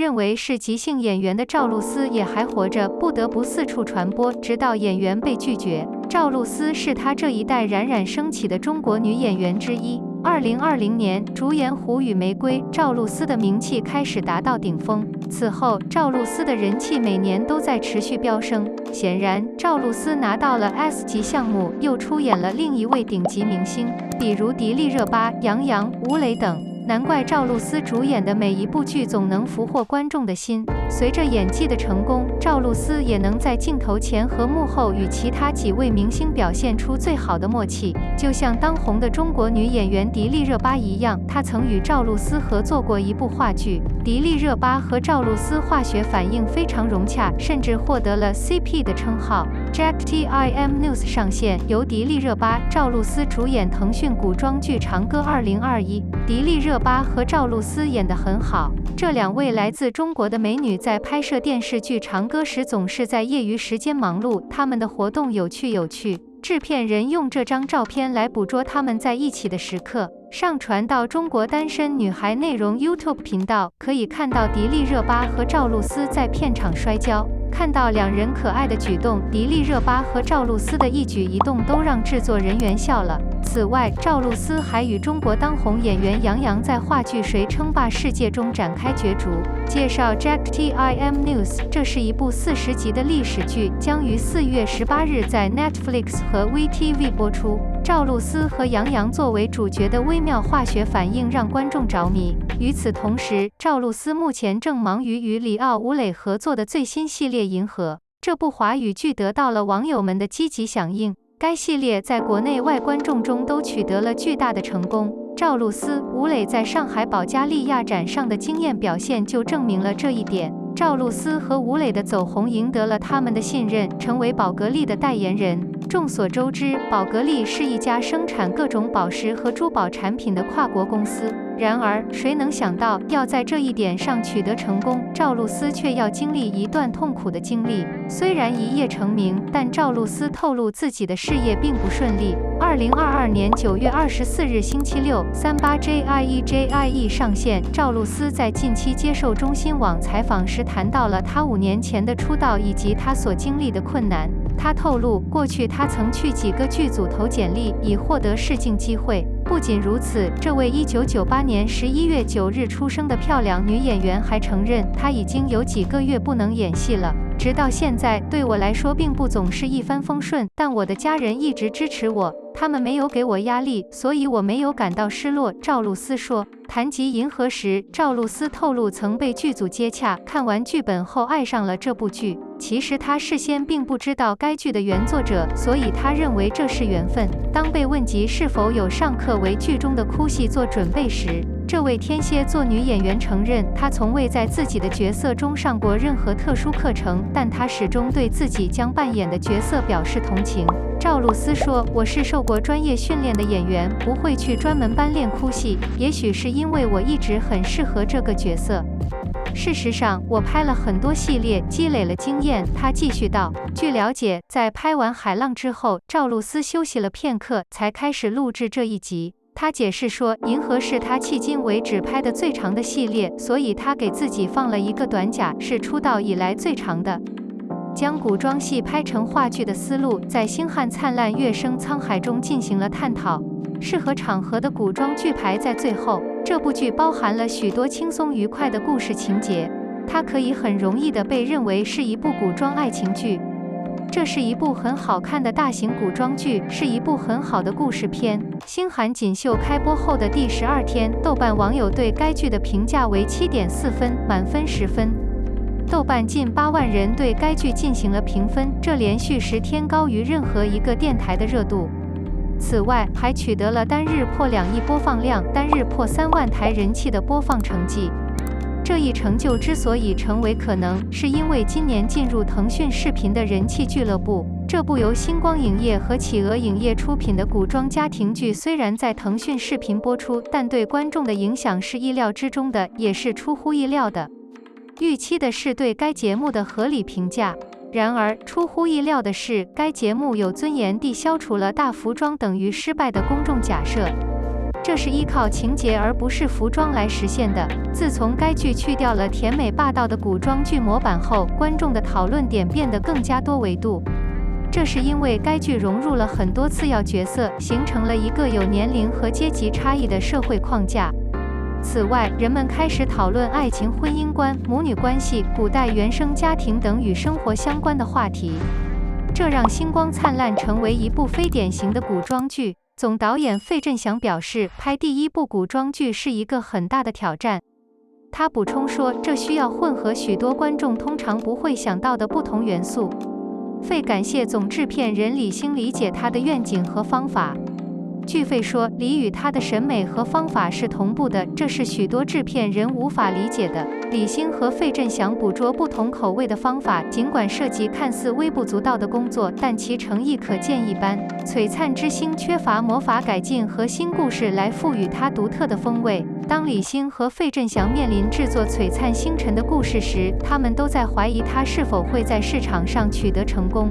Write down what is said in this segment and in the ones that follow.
认为是即兴演员的赵露思也还活着，不得不四处传播，直到演员被拒绝。赵露思是她这一代冉冉升起的中国女演员之一。2020年，主演《虎与玫瑰》，赵露思的名气开始达到顶峰。此后，赵露思的人气每年都在持续飙升。显然，赵露思拿到了 S 级项目，又出演了另一位顶级明星，比如迪丽热巴、杨洋、吴磊等。难怪赵露思主演的每一部剧总能俘获观众的心。随着演技的成功，赵露思也能在镜头前和幕后与其他几位明星表现出最好的默契。就像当红的中国女演员迪丽热巴一样，她曾与赵露思合作过一部话剧。迪丽热巴和赵露思化学反应非常融洽，甚至获得了 CP 的称号。JACKTIM News 上线，由迪丽热巴、赵露思主演腾讯古装剧《长歌2021》。迪丽热巴和赵露思演得很好，这两位来自中国的美女在拍摄电视剧《长歌》时总是在业余时间忙碌，她们的活动有趣。制片人用这张照片来捕捉他们在一起的时刻，上传到中国单身女孩内容 YouTube 频道，可以看到迪丽热巴和赵露思在片场摔跤。看到两人可爱的举动，迪丽热巴和赵露思的一举一动都让制作人员笑了。此外，赵露思还与中国当红演员杨洋在话剧《谁称霸世界》中展开角逐。介绍 JACKTIM News， 这是一部40集的历史剧，将于4月18日在 Netflix 和 VTV 播出。赵露思和杨洋作为主角的微妙化学反应让观众着迷。与此同时，赵露思目前正忙于与里奥·吴磊合作的最新系列《银河》。这部华语剧得到了网友们的积极响应，该系列在国内外观众中都取得了巨大的成功。赵露思、吴磊在上海保加利亚展上的惊艳表现就证明了这一点。赵露思和吴磊的走红赢得了他们的信任，成为宝格丽的代言人。众所周知，宝格丽是一家生产各种宝石和珠宝产品的跨国公司。然而，谁能想到要在这一点上取得成功，赵露思却要经历一段痛苦的经历。虽然一夜成名，但赵露思透露自己的事业并不顺利。2022年9月24日星期六，38JIE 上线。赵露思在近期接受中新网采访时谈到了她5年前的出道以及她所经历的困难。她透露，过去她曾去几个剧组投简历，以获得试镜机会。不仅如此，这位1998年11月9日出生的漂亮女演员还承认，她已经有几个月不能演戏了。直到现在，对我来说并不总是一帆风顺，但我的家人一直支持我，他们没有给我压力，所以我没有感到失落。赵露思说。谈及《银河》时，赵露思透露曾被剧组接洽，看完剧本后爱上了这部剧。其实她事先并不知道该剧的原作者，所以她认为这是缘分。当被问及是否有上课为剧中的哭戏做准备时，这位天蝎座女演员承认，她从未在自己的角色中上过任何特殊课程，但她始终对自己将扮演的角色表示同情。赵露思说：“我是受过专业训练的演员，不会去专门班练哭戏，也许是因为我一直很适合这个角色。事实上，我拍了很多系列，积累了经验。”她继续道。据了解，在拍完《海浪》之后，赵露思休息了片刻，才开始录制这一集。她解释说，《银河》是她迄今为止拍的最长的系列，所以她给自己放了一个短假，是出道以来最长的。将古装戏拍成话剧的思路，在《星汉灿烂月升沧海》中进行了探讨。适合场合的古装剧排在最后。这部剧包含了许多轻松愉快的故事情节，它可以很容易地被认为是一部古装爱情剧。这是一部很好看的大型古装剧，是一部很好的故事片。星韩锦绣开播后的第12天，豆瓣网友对该剧的评价为7.4分，满分10分。豆瓣近8万人对该剧进行了评分，这连续10天高于任何一个电台的热度。此外，还取得了单日破2亿播放量、单日破3万台人气的播放成绩。这一成就之所以成为可能，是因为今年进入腾讯视频的人气俱乐部。这部由星光影业和企鹅影业出品的古装家庭剧，虽然在腾讯视频播出，但对观众的影响是意料之中的，也是出乎意料的。预期的是对该节目的合理评价。然而，出乎意料的是，该节目有尊严地消除了大服装等于失败的公众假设。这是依靠情节而不是服装来实现的。自从该剧去掉了甜美霸道的古装剧模板后，观众的讨论点变得更加多维度。这是因为该剧融入了很多次要角色，形成了一个有年龄和阶级差异的社会框架。此外，人们开始讨论爱情、婚姻观、母女关系、古代原生家庭等与生活相关的话题，这让《星光灿烂》成为一部非典型的古装剧。总导演费振翔表示，拍第一部古装剧是一个很大的挑战。他补充说，这需要混合许多观众通常不会想到的不同元素。费感谢总制片人李星理解他的愿景和方法。据费说，李与他的审美和方法是同步的，这是许多制片人无法理解的。李星和费振翔捕捉不同口味的方法，尽管涉及看似微不足道的工作，但其诚意可见一斑。璀璨之星缺乏魔法改进和新故事来赋予它独特的风味。当李星和费振翔面临制作璀璨星辰的故事时，他们都在怀疑它是否会在市场上取得成功。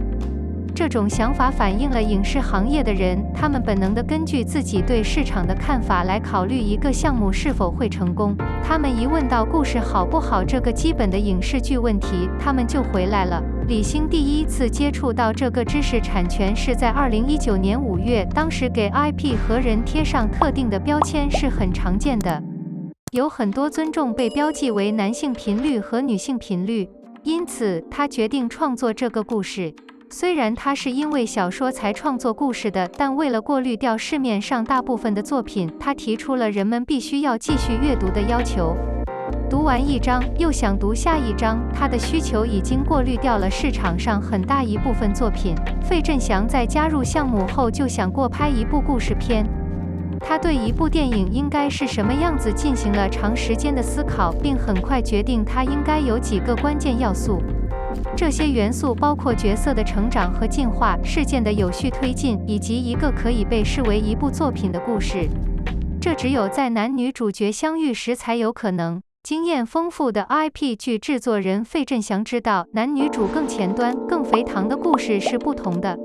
这种想法反映了影视行业的人，他们本能地根据自己对市场的看法来考虑一个项目是否会成功。他们一问到故事好不好这个基本的影视剧问题，他们就回来了。李星第一次接触到这个知识产权是在2019年5月，当时给 IP 和人贴上特定的标签是很常见的，有很多尊重被标记为男性频率和女性频率，因此他决定创作这个故事。虽然他是因为小说才创作故事的，但为了过滤掉市面上大部分的作品，他提出了人们必须要继续阅读的要求。读完一章又想读下一章，他的需求已经过滤掉了市场上很大一部分作品。费振翔在加入项目后就想过拍一部故事片。他对一部电影应该是什么样子进行了长时间的思考，并很快决定它应该有几个关键要素。这些元素包括角色的成长和进化、事件的有序推进，以及一个可以被视为一部作品的故事。这只有在男女主角相遇时才有可能。经验丰富的 IP 剧制作人费振翔知道，男女主更前端、更肥堂的故事是不同的。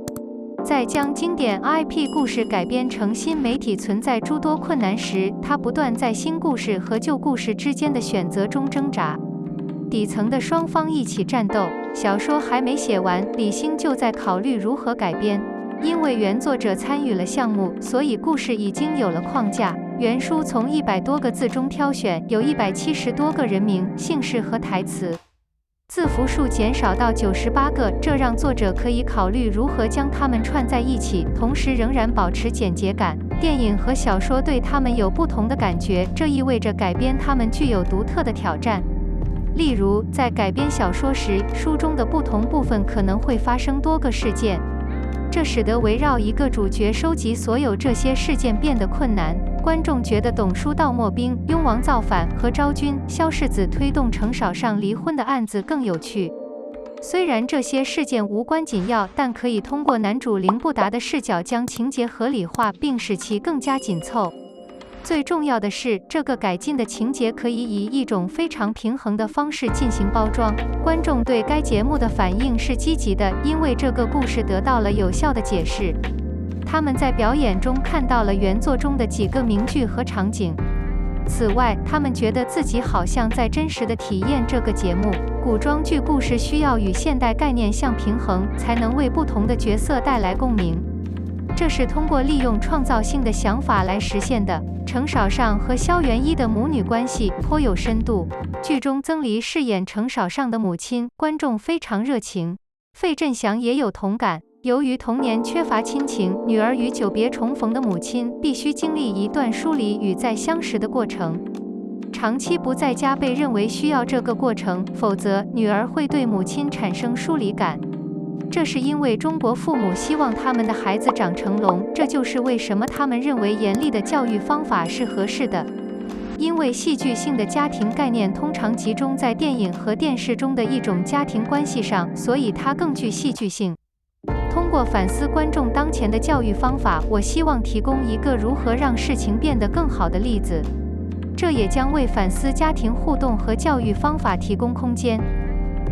在将经典 IP 故事改编成新媒体存在诸多困难时，他不断在新故事和旧故事之间的选择中挣扎。底层的双方一起战斗。小说还没写完，李星就在考虑如何改编。因为原作者参与了项目，所以故事已经有了框架。原书从100多个字中挑选，有170多个人名、姓氏和台词。字符数减少到98个，这让作者可以考虑如何将它们串在一起，同时仍然保持简洁感。电影和小说对它们有不同的感觉，这意味着改编它们具有独特的挑战。例如，在改编小说时，书中的不同部分可能会发生多个事件，这使得围绕一个主角收集所有这些事件变得困难。观众觉得董书盗墨兵、雍王造反和昭君、萧世子推动程少上离婚的案子更有趣。虽然这些事件无关紧要，但可以通过男主林不达的视角将情节合理化，并使其更加紧凑。最重要的是，这个改进的情节可以以一种非常平衡的方式进行包装。观众对该节目的反应是积极的，因为这个故事得到了有效的解释。他们在表演中看到了原作中的几个名句和场景。此外，他们觉得自己好像在真实的体验这个节目。古装剧故事需要与现代概念相平衡，才能为不同的角色带来共鸣。这是通过利用创造性的想法来实现的。程少上和萧元一的母女关系颇有深度。剧中曾黎饰演程少上的母亲，观众非常热情。费振翔也有同感。由于童年缺乏亲情，女儿与久别重逢的母亲必须经历一段疏离与再相识的过程。长期不在家被认为需要这个过程，否则女儿会对母亲产生疏离感。这是因为中国父母希望他们的孩子长成龙，这就是为什么他们认为严厉的教育方法是合适的。因为戏剧性的家庭概念通常集中在电影和电视中的一种家庭关系上，所以它更具戏剧性。通过反思观众当前的教育方法，我希望提供一个如何让事情变得更好的例子。这也将为反思家庭互动和教育方法提供空间。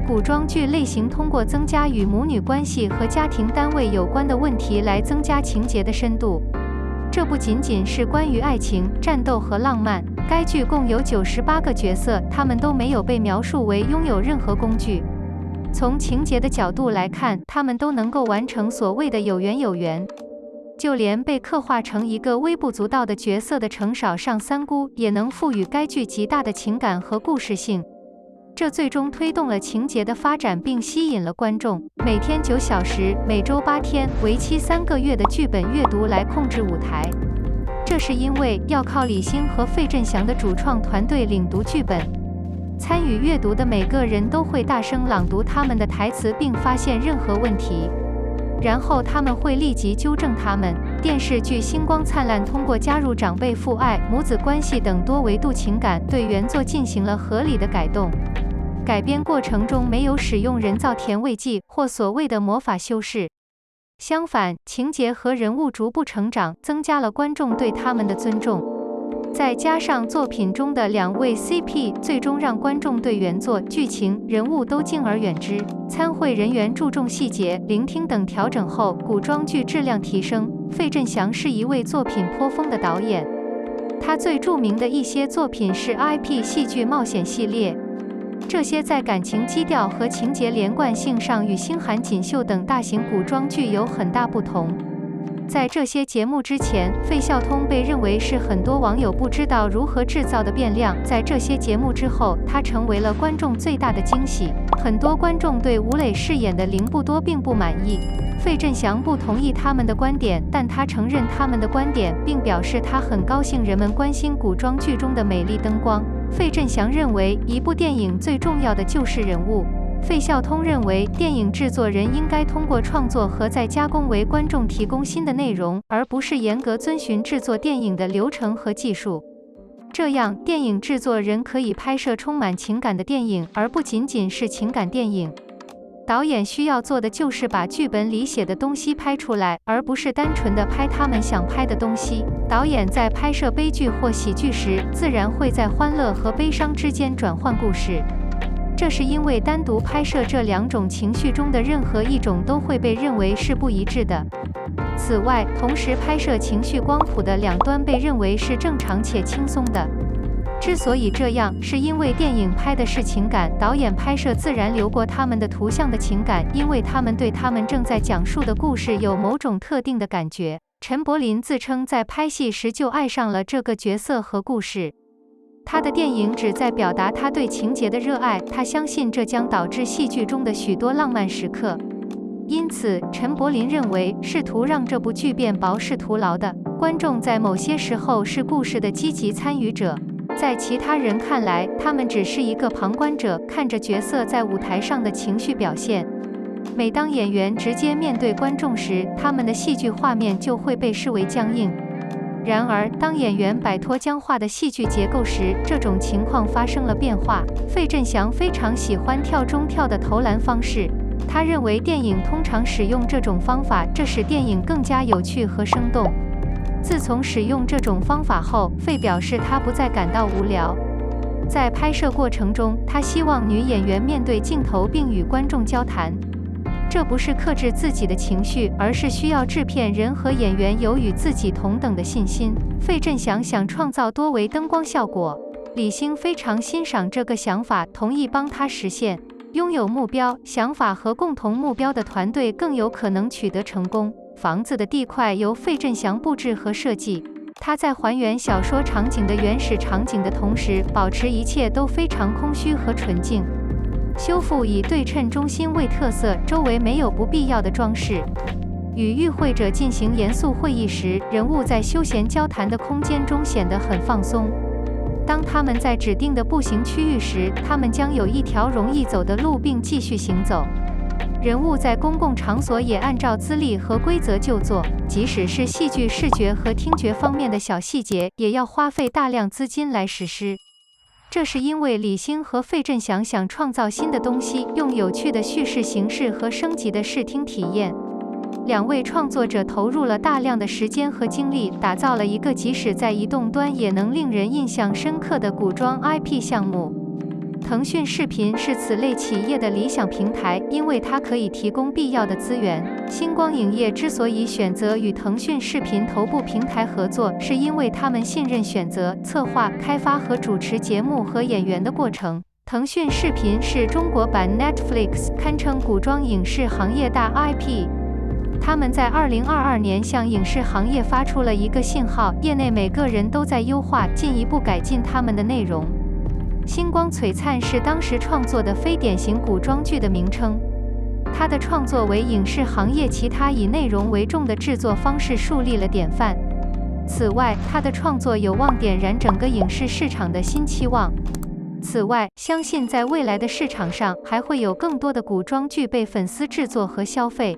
古装剧类型通过增加与母女关系和家庭单位有关的问题来增加情节的深度。这不仅仅是关于爱情、战斗和浪漫。该剧共有98个角色，他们都没有被描述为拥有任何工具。从情节的角度来看，他们都能够完成所谓的有缘有缘。就连被刻画成一个微不足道的角色的程少上三姑，也能赋予该剧极大的情感和故事性。这最终推动了情节的发展，并吸引了观众。每天9小时，每周8天，为期3个月的剧本阅读来控制舞台。这是因为要靠李星和费振翔的主创团队领读剧本，参与阅读的每个人都会大声朗读他们的台词，并发现任何问题，然后他们会立即纠正他们。电视剧《星光灿烂》通过加入长辈父爱、母子关系等多维度情感，对原作进行了合理的改动。改编过程中没有使用人造甜味剂或所谓的魔法修饰，相反，情节和人物逐步成长，增加了观众对他们的尊重。再加上作品中的2位 CP， 最终让观众对原作、剧情、人物都敬而远之。参会人员注重细节、聆听等调整后，古装剧质量提升。费振翔是一位作品颇丰的导演，他最著名的一些作品是 IP 戏剧冒险系列，这些在感情基调和情节连贯性上与星韩锦绣等大型古装剧有很大不同。在这些节目之前，费孝通被认为是很多网友不知道如何制造的变量。在这些节目之后，他成为了观众最大的惊喜。很多观众对吴磊饰演的凌不多并不满意，费振翔不同意他们的观点，但他承认他们的观点，并表示他很高兴人们关心古装剧中的美丽灯光。费振翔认为，一部电影最重要的就是人物。费孝通认为，电影制作人应该通过创作和再加工为观众提供新的内容，而不是严格遵循制作电影的流程和技术。这样，电影制作人可以拍摄充满情感的电影，而不仅仅是情感电影。导演需要做的就是把剧本里写的东西拍出来，而不是单纯的拍他们想拍的东西。导演在拍摄悲剧或喜剧时，自然会在欢乐和悲伤之间转换故事。这是因为单独拍摄这2种情绪中的任何一种都会被认为是不一致的。此外，同时拍摄情绪光谱的2端被认为是正常且轻松的。之所以这样，是因为电影拍的是情感，导演拍摄自然流过他们的图像的情感，因为他们对他们正在讲述的故事有某种特定的感觉。陈柏霖自称在拍戏时就爱上了这个角色和故事。他的电影旨在表达他对情节的热爱，他相信这将导致戏剧中的许多浪漫时刻。因此，陈柏霖认为，试图让这部剧变薄是徒劳的。观众在某些时候是故事的积极参与者，在其他人看来，他们只是一个旁观者，看着角色在舞台上的情绪表现。每当演员直接面对观众时，他们的戏剧画面就会被视为僵硬。然而，当演员摆脱僵化的戏剧结构时，这种情况发生了变化。费振翔非常喜欢跳中跳的投篮方式，他认为电影通常使用这种方法，这使电影更加有趣和生动。自从使用这种方法后，费表示他不再感到无聊。在拍摄过程中，他希望女演员面对镜头并与观众交谈。这不是克制自己的情绪，而是需要制片人和演员有与自己同等的信心。费振翔想创造多维灯光效果，李星非常欣赏这个想法，同意帮他实现。拥有目标、想法和共同目标的团队更有可能取得成功。房子的地块由费振翔布置和设计，他在还原小说场景的原始场景的同时，保持一切都非常空虚和纯净。修复以对称中心为特色，周围没有不必要的装饰。与与会者进行严肃会议时，人物在休闲交谈的空间中显得很放松。当他们在指定的步行区域时，他们将有一条容易走的路并继续行走。人物在公共场所也按照资历和规则就坐，即使是戏剧视觉和听觉方面的小细节，也要花费大量资金来实施。这是因为李星和费振翔想创造新的东西，用有趣的叙事形式和升级的视听体验。2位创作者投入了大量的时间和精力，打造了一个即使在移动端也能令人印象深刻的古装 IP 项目。腾讯视频是此类企业的理想平台，因为它可以提供必要的资源。星光影业之所以选择与腾讯视频头部平台合作，是因为他们信任选择、策划、开发和主持节目和演员的过程。腾讯视频是中国版 Netflix， 堪称古装影视行业大 IP。他们在2022年向影视行业发出了一个信号，业内每个人都在优化、进一步改进他们的内容。星光璀璨是当时创作的非典型古装剧的名称。它的创作为影视行业其他以内容为重的制作方式树立了典范。此外，它的创作有望点燃整个影视市场的新期望。此外，相信在未来的市场上还会有更多的古装剧被粉丝制作和消费。